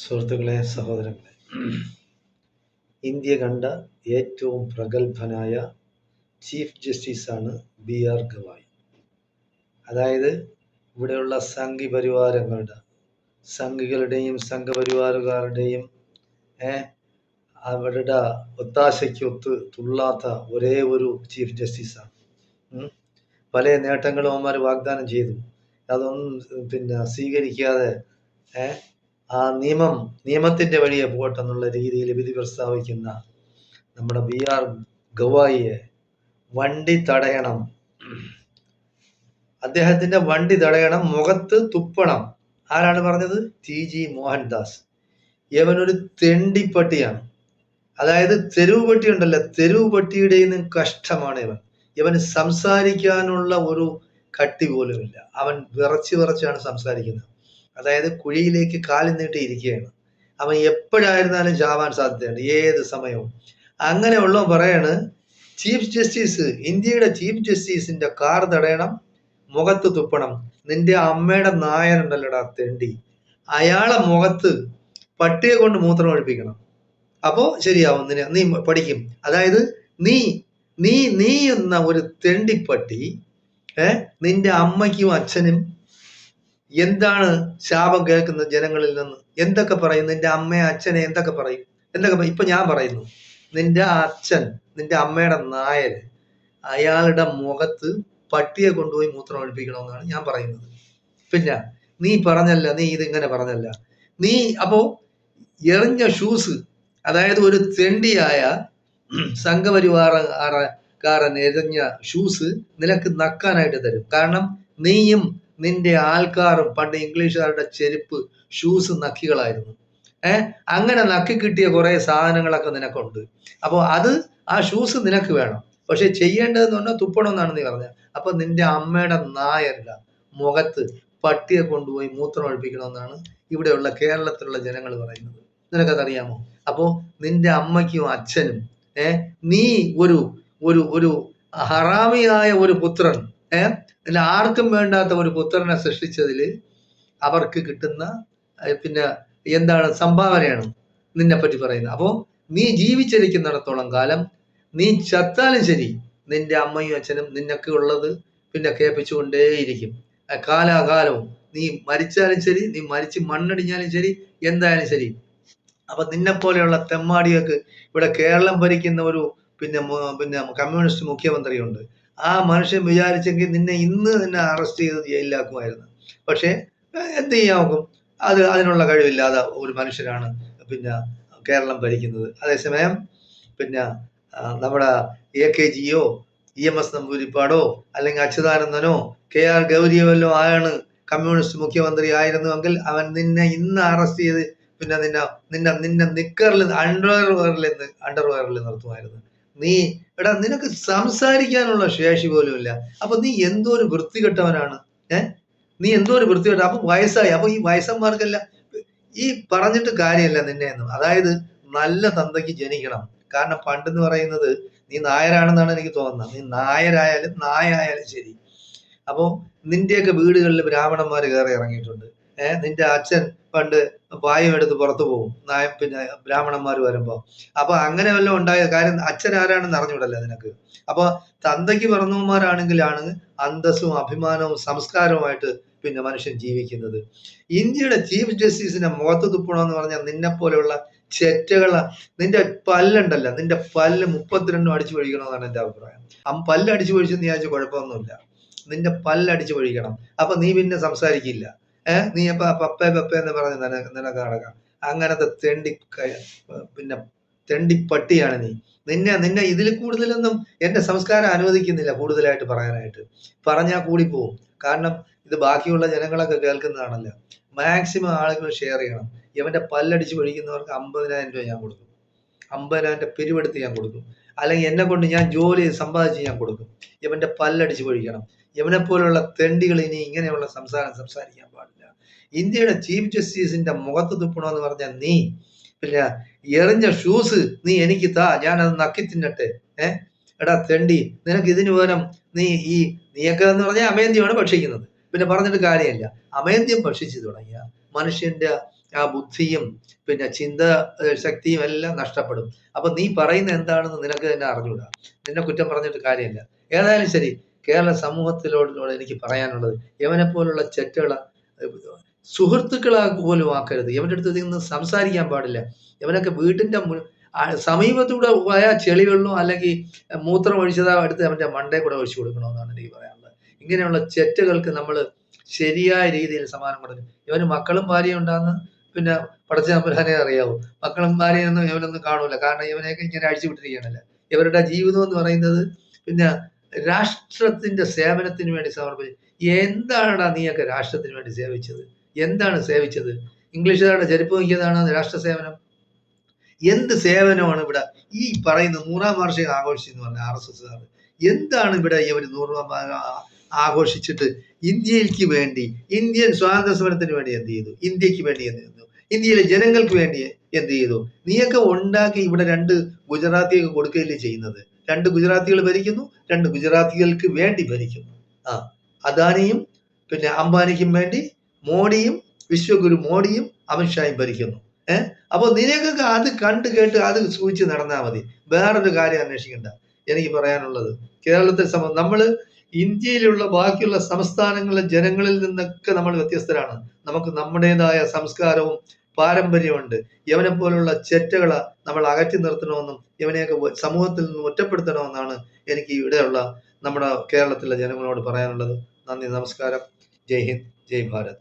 സുഹൃത്തുക്കളെ, സഹോദരങ്ങളെ, ഇന്ത്യ കണ്ട ഏറ്റവും പ്രഗത്ഭനായ ചീഫ് ജസ്റ്റിസാണ് BR ഗവായി. അതായത് ഇവിടെയുള്ള സംഘികളുടെയും സംഘപരിവാറുകാരുടെയും അവരുടെ ഒത്താശയ്ക്കൊത്ത് തുള്ളാത്ത ഒരേ ഒരു ചീഫ് ജസ്റ്റിസാണ്. പല നേട്ടങ്ങളും അവന്മാർ വാഗ്ദാനം ചെയ്തു, അതൊന്നും സ്വീകരിക്കാതെ ആ നിയമത്തിന്റെ വഴിയെ പോട്ടെന്നുള്ള രീതിയിൽ വിധി പ്രസ്താവിക്കുന്ന നമ്മുടെ BR ഗവായിയെ വണ്ടി തടയണം, അദ്ദേഹത്തിന്റെ വണ്ടി തടയണം, മുഖത്ത് തുപ്പണം. ആരാണ് പറഞ്ഞത്? TG മോഹൻദാസ്. ഇവനൊരു തെണ്ടിപ്പട്ടിയാണ്. അതായത് തെരുവ് പട്ടി ഉണ്ടല്ലോ, തെരുവ് പട്ടിയുടെയും കഷ്ടമാണ് ഇവന് സംസാരിക്കാനുള്ള ഒരു കട്ടി പോലുമില്ല. അവൻ വിറച്ചാണ് സംസാരിക്കുന്നത്. അതായത് കുഴിയിലേക്ക് കാലിൽ നീട്ടിയിരിക്കുകയാണ്. അവൻ എപ്പോഴായിരുന്നാലും ചാവാൻ സാധ്യതയുണ്ട്, ഏത് സമയവും. അങ്ങനെയുള്ള പറയാണ് ചീഫ് ജസ്റ്റിസ്, ഇന്ത്യയുടെ ചീഫ് ജസ്റ്റിസിന്റെ കാർ തടയണം, മുഖത്ത് തുപ്പണം. നിന്റെ അമ്മയുടെ നായരുണ്ടല്ലോടാ തെണ്ടി, അയാളെ മുഖത്ത് പട്ടിയെ കൊണ്ട് മൂത്രം ഒഴിപ്പിക്കണം. അപ്പോ ശരിയാവും, നീ പഠിക്കും. അതായത് നീ നീ നീ എന്ന ഒരു തെണ്ടിപ്പട്ടി നിന്റെ അമ്മയ്ക്കും അച്ഛനും എന്താണ് ശാപം കേൾക്കുന്നത് ജനങ്ങളിൽ നിന്ന്? എന്തൊക്കെ പറയും? നിന്റെ അമ്മയെ അച്ഛനെ എന്തൊക്കെ പറയും? ഇപ്പൊ ഞാൻ പറയുന്നു, നിന്റെ അച്ഛൻ, നിന്റെ അമ്മയുടെ നായര്, അയാളുടെ മുഖത്ത് പട്ടിയെ കൊണ്ടുപോയി മൂത്രം ഒഴിപ്പിക്കണമെന്നാണ് ഞാൻ പറയുന്നത്. പിന്നെ നീ പറഞ്ഞല്ല, നീ ഇതിങ്ങനെ പറഞ്ഞല്ല. നീ അപ്പോ എറിഞ്ഞ ഷൂസ്, അതായത് ഒരു തെണ്ടിയായ സംഘപരിവാരക്കാരൻ എറിഞ്ഞ ഷൂസ് നിനക്ക് നക്കാനായിട്ട് തരും. കാരണം നീയും നിന്റെ ആൾക്കാരും പണ്ട് ഇംഗ്ലീഷുകാരുടെ ചെരുപ്പ്, ഷൂസ് നക്കികളായിരുന്നു. അങ്ങനെ നക്കി കിട്ടിയ കുറെ സാധനങ്ങളൊക്കെ നിനക്കുണ്ട്. അപ്പോൾ ആ ഷൂസ് നിനക്ക് വേണം. പക്ഷെ ചെയ്യേണ്ടതെന്ന് പറഞ്ഞാൽ തുപ്പണമെന്നാണ് നീ പറഞ്ഞത്. അപ്പൊ നിന്റെ അമ്മയുടെ നായരുടെ മുഖത്ത് പട്ടിയെ കൊണ്ടുപോയി മൂത്രം ഒഴിപ്പിക്കണമെന്നാണ് ഇവിടെയുള്ള കേരളത്തിലുള്ള ജനങ്ങൾ പറയുന്നത്. നിനക്കതറിയാമോ? അപ്പോ നിന്റെ അമ്മയ്ക്കും അച്ഛനും നീ ഒരു ഒരു ഒരു ഹറാമിയായ ഒരു പുത്രൻ, ആർക്കും വേണ്ടാത്ത ഒരു പുത്രനെ സൃഷ്ടിച്ചതിൽ അവർക്ക് കിട്ടുന്ന എന്താണ് സംഭാവനയാണ് നിന്നെ പറ്റി പറയുന്നത്. അപ്പോ നീ ജീവിച്ചിരിക്കുന്നിടത്തോളം കാലം, നീ ചത്താലും ശരി, നിന്റെ അമ്മയും അച്ഛനും നിനക്ക് ഉള്ളത് കേൾപ്പിച്ചുകൊണ്ടേയിരിക്കും കാലാകാലവും. നീ മരിച്ചാലും ശരി, നീ മരിച്ച് മണ്ണടിഞ്ഞാലും ശരി, എന്തായാലും ശരി. അപ്പൊ നിന്നെ പോലെയുള്ള തെമ്മാടികൾക്ക് ഇവിടെ കേരളം ഭരിക്കുന്ന ഒരു കമ്മ്യൂണിസ്റ്റ് മുഖ്യമന്ത്രിയുണ്ട്. ആ മനുഷ്യൻ വിചാരിച്ചെങ്കിൽ നിന്നെ ഇന്ന് തന്നെ അറസ്റ്റ് ചെയ്ത് ജയിലിലാക്കുമായിരുന്നു. പക്ഷെ എന്ത് ചെയ്യാവും? അതിനുള്ള കഴിവില്ലാതെ ഒരു മനുഷ്യരാണ് കേരളം ഭരിക്കുന്നത്. അതേസമയം നമ്മുടെ AKGയോ EMS നമ്പൂതിരിപ്പാടോ അല്ലെങ്കിൽ അച്യുതാനന്ദനോ KR ഗൗരിയോ വല്ലോ ആണ് കമ്മ്യൂണിസ്റ്റ് മുഖ്യമന്ത്രി ആയിരുന്നുവെങ്കിൽ അവൻ നിന്നെ ഇന്ന് അറസ്റ്റ് ചെയ്ത് നിന്നെ നിക്കറിൽ അണ്ടർവെയറിൽ നിർത്തുമായിരുന്നു. നിനക്ക് സംസാരിക്കാനുള്ള ശേഷി പോലും ഇല്ല. അപ്പൊ നീ എന്തോ ഒരു വൃത്തികെട്ടവനാണ്. നീ എന്തോ ഒരു വൃത്തികെട്ട. അപ്പൊ വയസ്സായി. അപ്പൊ ഈ വയസ്സന്മാർക്കെല്ലാം ഈ പറഞ്ഞിട്ട് കാര്യമല്ല നിന്നെയൊന്നും. അതായത് നല്ല തന്തയ്ക്ക് ജനിക്കണം. കാരണം പണ്ടെന്ന് പറയുന്നത്, നീ നായരാണെന്നാണ് എനിക്ക് തോന്നുന്നത്. നീ നായരായാലും നായായാലും ശരി. അപ്പോ നിന്റെയൊക്കെ വീടുകളിൽ ബ്രാഹ്മണന്മാർ കയറി ഇറങ്ങിയിട്ടുണ്ട്. നിന്റെ അച്ഛൻ പണ്ട് പായം എടുത്ത് പുറത്തു പോകും ബ്രാഹ്മണന്മാർ വരുമ്പോ. അപ്പൊ അങ്ങനെ വല്ലതും ഉണ്ടായ കാര്യം അച്ഛൻ ആരാണെന്ന് അറിഞ്ഞൂടല്ലോ നിനക്ക്. അപ്പൊ തന്തയ്ക്ക് പിറന്നവന്മാരാണെങ്കിലാണ് അന്തസ്സും അഭിമാനവും സംസ്കാരവുമായിട്ട് മനുഷ്യൻ ജീവിക്കുന്നത്. ഇന്ത്യയുടെ ചീഫ് ജസ്റ്റിസിനെ മുഖത്ത് തുപ്പണമെന്ന് പറഞ്ഞാൽ നിന്നെ പോലെയുള്ള നിന്റെ പല്ലുണ്ടല്ലോ, നിന്റെ പല്ല് 32 അടിച്ചു പൊഴിക്കണമെന്നാണ് എന്റെ അഭിപ്രായം. പല്ല് അടിച്ചു പൊഴിച്ചെന്ന് വിചാരിച്ച കുഴപ്പമൊന്നുമില്ല. നിന്റെ പല്ലടിച്ചു പൊഴിക്കണം. അപ്പൊ നീ സംസാരിക്കില്ല. നീ അപ്പൊ പപ്പേ എന്ന് പറഞ്ഞ് നിനക്ക് നടക്കാം. അങ്ങനത്തെ തെണ്ടിപ്പട്ടിയാണ് നീ. നിന്നെ ഇതിൽ കൂടുതലൊന്നും എന്റെ സംസ്കാരം അനുവദിക്കുന്നില്ല കൂടുതലായിട്ട് പറയാനായിട്ട്. പറഞ്ഞാൽ കൂടിപ്പോവും. കാരണം ഇത് ബാക്കിയുള്ള ജനങ്ങളൊക്കെ കേൾക്കുന്നതാണല്ലോ. മാക്സിമം ആളുകൾ ഷെയർ ചെയ്യണം. ഇവന്റെ പല്ലടിച്ച് പൊഴിക്കുന്നവർക്ക് 50,000 രൂപ ഞാൻ കൊടുക്കും. 50,000 പിരിവെടുത്ത് ഞാൻ കൊടുക്കും. അല്ലെങ്കിൽ എന്നെ കൊണ്ട് ഞാൻ ജോലി സമ്പാദിച്ച് ഞാൻ കൊടുക്കും. ഇവന്റെ പല്ലടിച്ച് പൊഴിക്കണം. ഇവനെ പോലുള്ള തെണ്ടികൾ ഇനി ഇങ്ങനെയുള്ള സംസാരിക്കാൻ പാടില്ല. ഇന്ത്യയുടെ ചീഫ് ജസ്റ്റിസിന്റെ മുഖത്ത് തുപ്പണമെന്ന് പറഞ്ഞാൽ നീ എറിഞ്ഞ ഷൂസ് നീ എനിക്ക് താ, ഞാനത് നക്കി തിന്നട്ടെ. എടാ തെണ്ടി, നിനക്ക് ഇതിനു പകരം നീയൊക്കെ എന്ന് പറഞ്ഞാൽ അമേന്ത്യമാണ് ഭക്ഷിക്കുന്നത്. പറഞ്ഞിട്ട് കാര്യമില്ല. അമേന്ത്യം ഭക്ഷിച്ചു തുടങ്ങിയ മനുഷ്യന്റെ ആ ബുദ്ധിയും പിന്നെ ചിന്ത ശക്തിയും എല്ലാം നഷ്ടപ്പെടും. അപ്പൊ നീ പറയുന്നത് എന്താണെന്ന് നിനക്ക് തന്നെ അറിഞ്ഞൂടാ. നിന്നെ കുറ്റം പറഞ്ഞിട്ട് കാര്യമില്ല. ഏതായാലും ശരി, കേരള സമൂഹത്തിനോട് എനിക്ക് പറയാനുള്ളത്, യവനെ പോലുള്ള ചെറ്റകള സുഹൃത്തുക്കളാ പോലും ആക്കരുത്. യവന്റെ അടുത്ത് നിന്ന് സംസാരിക്കാൻ പാടില്ല. യവനൊക്കെ വീട്ടിന്റെ സമീപത്തൂടെ പോയാൽ ചെളി വെള്ളമോ അല്ലെങ്കിൽ മൂത്രം ഒഴിച്ചതാ എടുത്ത് അവന്റെ മണ്ടയിൽ കൂടെ ഒഴിച്ചു കൊടുക്കണമെന്നാണ് എനിക്ക് പറയാനുള്ളത്. ഇങ്ങനെയുള്ള ചെറ്റുകൾക്ക് നമ്മൾ ശരിയായ രീതിയിൽ സമാധാനം കൊടുക്കും. ഇവന് മക്കളും ഭാര്യയും ഉണ്ടാകുന്ന പിന്നെ പടച്ചതമ്പുരാനെ അറിയാവൂ. മക്കളും ഭാര്യയൊന്നും ഇവനൊന്നും കാണൂല. കാരണം ഇവനെയൊക്കെ ഇങ്ങനെ അഴിച്ചു വിട്ടിരിക്കുകയാണല്ലോ. ഇവരുടെ ജീവിതം എന്ന് പറയുന്നത് പിന്നെ രാഷ്ട്രത്തിന്റെ സേവനത്തിന് വേണ്ടി സമർപ്പിച്ചു. എന്താണെടാ നീയൊക്കെ രാഷ്ട്രത്തിന് വേണ്ടി സേവിച്ചത്? എന്താണ് സേവിച്ചത്? ഇംഗ്ലീഷുകാരുടെ ചെരുപ്പ് നോക്കിയതാണ് രാഷ്ട്ര സേവനം. എന്ത് സേവനമാണ് ഇവിടെ ഈ പറയുന്ന 100-ാം വാർഷികം ആഘോഷിച്ചെന്ന് പറഞ്ഞ RSSകാർ? എന്താണ് ഇവിടെ ഇവർ 100-ാം ആഘോഷിച്ചിട്ട് ഇന്ത്യക്ക് വേണ്ടി, ഇന്ത്യൻ സ്വാതന്ത്ര്യ സമരത്തിന് വേണ്ടി എന്ത് ചെയ്തു? ഇന്ത്യക്ക് വേണ്ടി എന്ത് ചെയ്തു? ഇന്ത്യയിലെ ജനങ്ങൾക്ക് വേണ്ടി എന്ത് ചെയ്തു? നീയൊക്കെ ഉണ്ടാക്കി ഇവിടെ 2 ഗുജറാത്തികൾക്ക് കൊടുക്കുകയല്ലേ ചെയ്യുന്നത്? 2 ഗുജറാത്തികൾ ഭരിക്കുന്നു, 2 ഗുജറാത്തികൾക്ക് വേണ്ടി ഭരിക്കുന്നു. ആ, അദാനിയും പിന്നെ അംബാനിക്കും വേണ്ടി മോഡിയും, വിശ്വഗുരു മോഡിയും അമിത്ഷായും ഭരിക്കുന്നു. അപ്പൊ നിനക്കൊക്കെ അത് കണ്ട് കേട്ട് അത് സൂക്ഷിച്ച് നടന്നാൽ മതി. വേറൊരു കാര്യം അന്വേഷിക്കണ്ട. എനിക്ക് പറയാനുള്ളത്, കേരളത്തെ നമ്മള് ഇന്ത്യയിലുള്ള ബാക്കിയുള്ള സംസ്ഥാനങ്ങളിലെ ജനങ്ങളിൽ നിന്നൊക്കെ നമ്മൾ വ്യത്യസ്തരാണ്. നമുക്ക് നമ്മുടേതായ സംസ്കാരവും പാരമ്പര്യമുണ്ട്. യവനെ പോലുള്ള ചെറ്റകളെ നമ്മൾ അകറ്റി നിർത്തണമെന്നും യവനെയൊക്കെ സമൂഹത്തിൽ നിന്ന് ഒറ്റപ്പെടുത്തണമെന്നാണ് എനിക്ക് ഇവിടെയുള്ള നമ്മുടെ കേരളത്തിലെ ജനങ്ങളോട് പറയാനുള്ളത്. നന്ദി, നമസ്കാരം. ജയ് ഹിന്ദ്, ജയ് ഭാരത്.